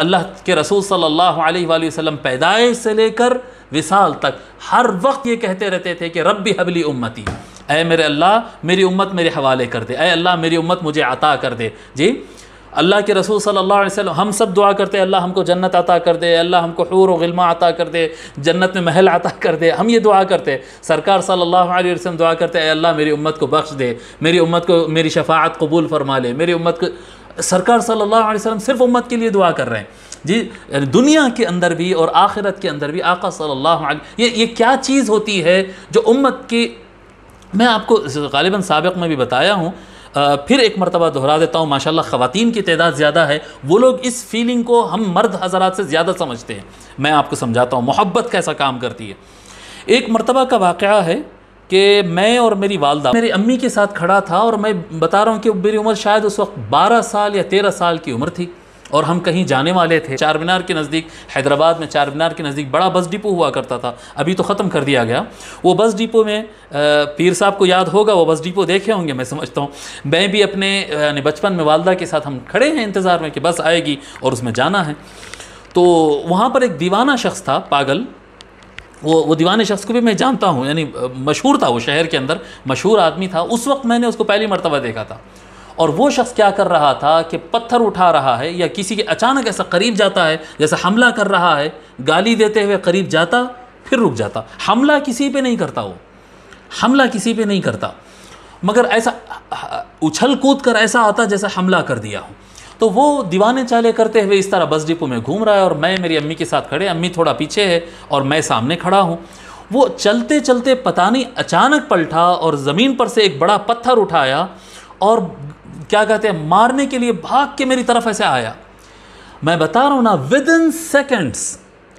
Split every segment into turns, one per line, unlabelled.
اللہ کے رسول صلی اللہ علیہ وآلہ وسلم پیدائش سے لے کر وصال تک ہر وقت یہ کہتے رہتے تھے کہ ربی حبلی امتی، اے میرے اللہ میری امت میرے حوالے کر دے، اے اللہ میری امت مجھے عطا کر دے۔ جی اللہ کے رسول صلی اللہ علیہ وسلم، ہم سب دعا کرتے ہیں اللہ ہم کو جنت عطا کر دے، اللہ ہم کو حور و غلمہ عطا کر دے، جنت میں محل عطا کر دے، ہم یہ دعا کرتے ہیں۔ سرکار صلی اللہ علیہ وسلم دعا کرتے ہیں اے اللہ میری امت کو بخش دے، میری امت کو میری شفاعت قبول فرما لے، میری امت کو۔ سرکار صلی اللہ علیہ وسلم صرف امت کے لیے دعا کر رہے ہیں جی، دنیا کے اندر بھی اور آخرت کے اندر بھی آقا صلی اللہ علیہ یہ کیا چیز ہوتی ہے جو امت کی، میں آپ کو غالباً سابق میں بھی بتایا ہوں، پھر ایک مرتبہ دہرا دیتا ہوں، ماشاءاللہ خواتین کی تعداد زیادہ ہے، وہ لوگ اس فیلنگ کو ہم مرد حضرات سے زیادہ سمجھتے ہیں۔ میں آپ کو سمجھاتا ہوں محبت کیسا کام کرتی ہے۔ ایک مرتبہ کا واقعہ ہے کہ میں اور میری والدہ میری امی کے ساتھ کھڑا تھا، اور میں بتا رہا ہوں کہ میری عمر شاید اس وقت 12 سال یا 13 سال کی عمر تھی، اور ہم کہیں جانے والے تھے چار مینار کے نزدیک۔ حیدرآباد میں چار مینار کے نزدیک بڑا بس ڈپو ہوا کرتا تھا، ابھی تو ختم کر دیا گیا۔ وہ بس ڈپو میں پیر صاحب کو یاد ہوگا، وہ بس ڈپو دیکھے ہوں گے میں سمجھتا ہوں۔ میں بھی اپنے یعنی بچپن میں والدہ کے ساتھ ہم کھڑے ہیں انتظار میں کہ بس آئے گی اور اس میں جانا ہے۔ تو وہاں پر ایک دیوانہ شخص تھا، پاگل، وہ دیوانے شخص کو بھی میں جانتا ہوں، یعنی مشہور تھا، وہ شہر کے اندر مشہور آدمی تھا۔ اس وقت میں نے اس کو پہلی مرتبہ دیکھا تھا، اور وہ شخص کیا کر رہا تھا کہ پتھر اٹھا رہا ہے یا کسی کے اچانک ایسا قریب جاتا ہے جیسے حملہ کر رہا ہے، گالی دیتے ہوئے قریب جاتا پھر رک جاتا۔ حملہ کسی پہ نہیں کرتا، وہ حملہ کسی پہ نہیں کرتا، مگر ایسا اچھل کود کر ایسا آتا جیسے حملہ کر دیا ہو۔ تو وہ دیوانے چالے کرتے ہوئے اس طرح بس ڈپو میں گھوم رہا ہے، اور میں میری امی کے ساتھ کھڑے، امی تھوڑا پیچھے ہے اور میں سامنے کھڑا ہوں۔ وہ چلتے چلتے پتہ نہیں اچانک پلٹا اور زمین پر سے ایک بڑا پتھر اٹھایا اور کیا کہتے ہیں مارنے کے لیے بھاگ کے میری طرف ایسے آیا۔ میں بتا رہا ہوں نا ودن سیکنڈز،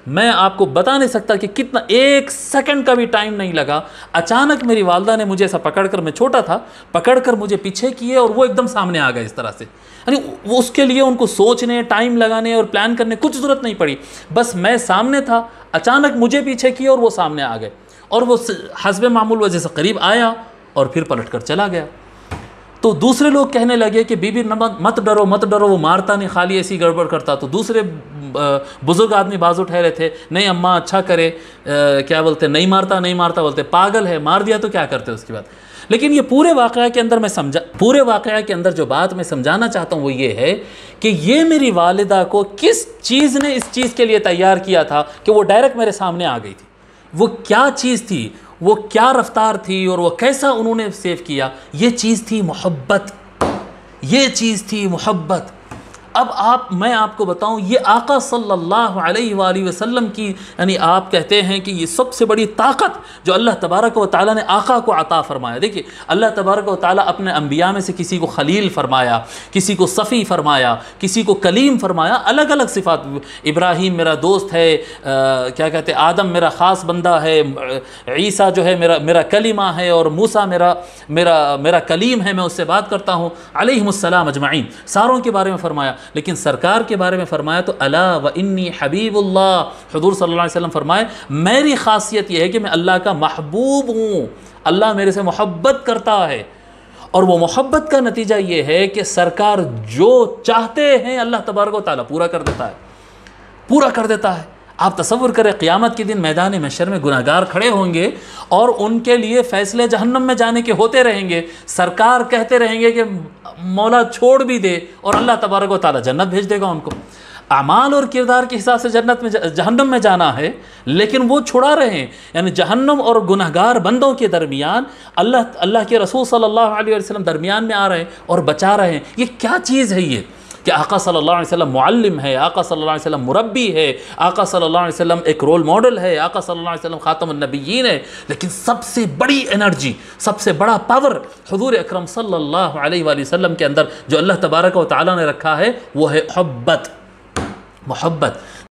میں آپ کو بتا نہیں سکتا کہ کتنا، 1 سیکنڈ کا بھی ٹائم نہیں لگا۔ اچانک میری والدہ نے مجھے ایسا پکڑ کر، میں چھوٹا تھا، پکڑ کر مجھے پیچھے کیے اور وہ ایک دم سامنے آ گئے اس طرح سے۔ یعنی وہ اس کے لیے ان کو سوچنے، ٹائم لگانے اور پلان کرنے کچھ ضرورت نہیں پڑی، بس میں سامنے تھا، اچانک مجھے پیچھے کیے اور وہ سامنے آ گئے، اور وہ حسب معمول وجہ سے قریب آیا اور پھر پلٹ کر چلا گیا۔ تو دوسرے لوگ کہنے لگے کہ بی بی مت ڈرو مت ڈرو، وہ مارتا نہیں، خالی ایسی گڑبڑ کرتا۔ تو دوسرے بزرگ آدمی بازو ٹھہرے تھے، نہیں اماں اچھا کرے، کیا بولتے نہیں مارتا نہیں مارتا، بولتے پاگل ہے، مار دیا تو کیا کرتے اس کے بعد۔ لیکن یہ پورے واقعہ کے اندر پورے واقعہ کے اندر جو بات میں سمجھانا چاہتا ہوں وہ یہ ہے کہ یہ میری والدہ کو کس چیز نے اس چیز کے لیے تیار کیا تھا کہ وہ ڈائریکٹ میرے سامنے آ گئی تھی۔ وہ کیا چیز تھی، وہ کیا رفتار تھی، اور وہ کیسا انہوں نے سیو کیا، یہ چیز تھی محبت، یہ چیز تھی محبت۔ اب میں آپ کو بتاؤں، یہ آقا صلی اللہ علیہ وآلہ وسلم کی، یعنی آپ کہتے ہیں کہ یہ سب سے بڑی طاقت جو اللہ تبارک و تعالیٰ نے آقا کو عطا فرمایا۔ دیکھیے اللہ تبارک و تعالیٰ اپنے انبیاء میں سے کسی کو خلیل فرمایا، کسی کو صفی فرمایا، کسی کو کلیم فرمایا، الگ الگ صفات۔ ابراہیم میرا دوست ہے، کیا کہتے ہیں آدم میرا خاص بندہ ہے، عیسیٰ جو ہے میرا کلمہ ہے، اور موسیٰ میرا کلیم ہے، میں اس سے بات کرتا ہوں، علیہم السلام اجمعین، ساروں کے بارے میں فرمایا۔ لیکن سرکار کے بارے میں فرمایا تو الا و انی حبیب اللہ، حضور صلی اللہ علیہ وسلم فرمائے میری خاصیت یہ ہے کہ میں اللہ کا محبوب ہوں، اللہ میرے سے محبت کرتا ہے، اور وہ محبت کا نتیجہ یہ ہے کہ سرکار جو چاہتے ہیں اللہ تبارک و تعالیٰ پورا کر دیتا ہے، پورا کر دیتا ہے۔ آپ تصور کریں قیامت کے دن میدان محشر میں گناہگار کھڑے ہوں گے اور ان کے لیے فیصلے جہنم میں جانے کے ہوتے رہیں گے، سرکار کہتے رہیں گے کہ مولا چھوڑ بھی دے، اور اللہ تبارک و تعالیٰ جنت بھیج دے گا ان کو۔ اعمال اور کردار کے حساب سے جہنم میں جانا ہے، لیکن وہ چھڑا رہے ہیں، یعنی جہنم اور گناہگار بندوں کے درمیان اللہ کے رسول صلی اللہ علیہ وسلم درمیان میں آ رہے ہیں اور بچا رہے ہیں۔ یہ کیا چیز ہے یہ کہ آقا صلی اللہ علیہ وسلم معلم ہے، آقا صلی اللہ علیہ وسلم مربی ہے، آقا صلی اللہ علیہ وسلم ایک رول ماڈل ہے، آقا صلی اللہ علیہ وسلم خاتم النبیین ہے، لیکن سب سے بڑی انرجی، سب سے بڑا پاور حضور اکرم صلی اللہ علیہ وآلہ وسلم کے اندر جو اللہ تبارک و تعالیٰ نے رکھا ہے وہ ہے محبت۔